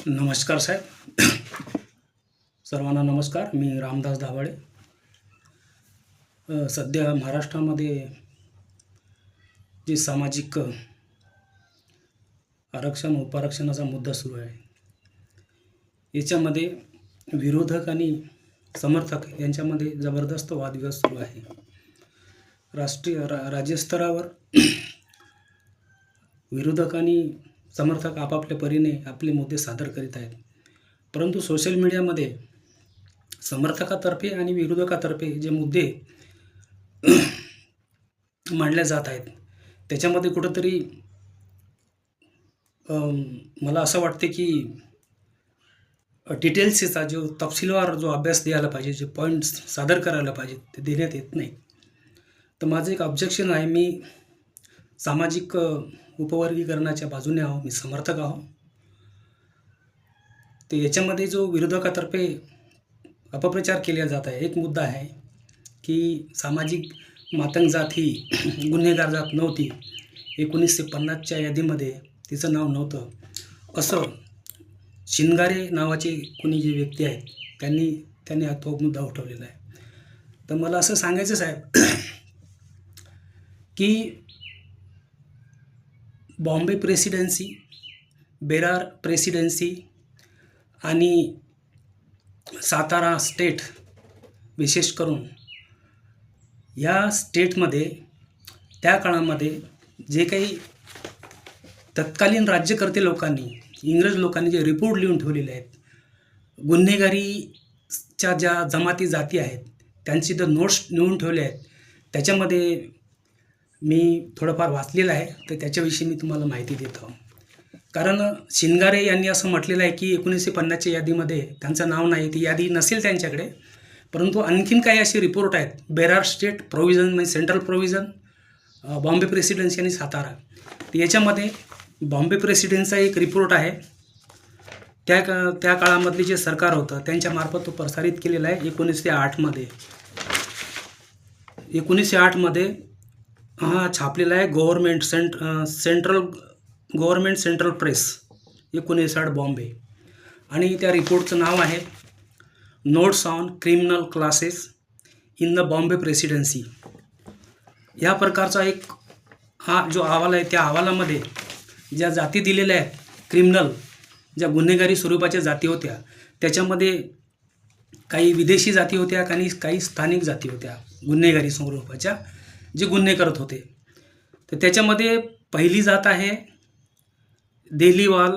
नमस्कार साहेब. सर्वांना नमस्कार. मी रामदास दाभाडे. सध्या महाराष्ट्रामध्ये जे सामाजिक आरक्षण उपारक्षणाचा मुद्दा सुरू आहे, याच्यामध्ये विरोधक आणि समर्थक यांच्यामध्ये जबरदस्त वादविवाद सुरू आहे. राज्यस्तरावर विरोधक आणि समर्थक आपापल्या परीने आपले मुद्दे सादर करीत आहेत, परंतु सोशल मीडियामध्ये समर्थकातर्फे आणि विरोधकातर्फे जे मुद्दे मांडले जात आहेत, त्याच्यामध्ये कुठंतरी मला असं वाटते की डिटेल्सचा जो तपशीलवार जो अभ्यास द्यायला पाहिजे, जे पॉईंट्स सादर करायला पाहिजे, ते देण्यात येत नाही. तर माझं एक ऑब्जेक्शन आहे. मी सामाजिक उपवर्गीकरणाच्या बाजूने आहो, मी समर्थक आहो. तर याच्यामध्ये जो विरोधकातर्फे अपप्रचार केला जात आहे, एक मुद्दा आहे की सामाजिक मातंग जात ही गुन्हेगार जात नव्हती, 1950च्या यादीमध्ये तिचं नाव नव्हतं, असं शिंगारे नावाचे कोणी जे व्यक्ती आहेत त्यांनी तो मुद्दा उठवलेला आहे. तर मला असं सांगायचं साहेब की बॉम्बे प्रेसिडेन्सी, बेरार प्रेसिडेन्सी आणि सातारा स्टेट विशेष करून या स्टेटमध्ये त्या काळामध्ये जे काही तत्कालीन राज्यकर्ते लोकांनी, इंग्रज लोकांनी जे रिपोर्ट लिहून ठेवलेले आहेत, गुन्हेगारीच्या ज्या जमाती जाती आहेत त्यांची जर नोट्स लिहून ठेवले आहेत, त्याच्यामध्ये मी थोडंफार वाचलेलं आहे. तर त्याच्याविषयी मी तुम्हाला माहिती देतो. कारण शिंगारे यांनी असं म्हटलेलं आहे की 1950च्या यादीमध्ये त्यांचं नाव नाही, ती यादी नसेल त्यांच्याकडे, परंतु आणखीन काही असे रिपोर्ट आहेत. बेरार स्टेट प्रोव्हिजन म्हणजे सेंट्रल प्रोव्हिजन, बॉम्बे प्रेसिडेन्सी आणि सातारा. तर याच्यामध्ये बॉम्बे प्रेसिडेन्सीचा एक रिपोर्ट आहे. त्या काळामधले जे सरकार होतं त्यांच्यामार्फत तो प्रसारित केलेला आहे 1908मध्ये. 1908मध्ये हा छापलेला आहे गव्हर्नमेंट सेंट्रल प्रेस 1908 बॉम्बे. आणि त्या रिपोर्टचं नाव आहे notes on criminal classes in the Bombay presidency. या प्रकारचा एक हा जो अहवाल आहे, त्या अहवालामध्ये ज्या जाती दिलेल्या आहेत, क्रिमिनल ज्या गुन्हेगारी स्वरूपाच्या जाती होत्या, त्याच्यामध्ये काही विदेशी जाती होत्या, काही स्थानिक जाती होत्या गुन्हेगारी स्वरूपाच्या, जे गुन्हे करत होते. तर त्याच्यामध्ये पहिली जात आहे देलीवाल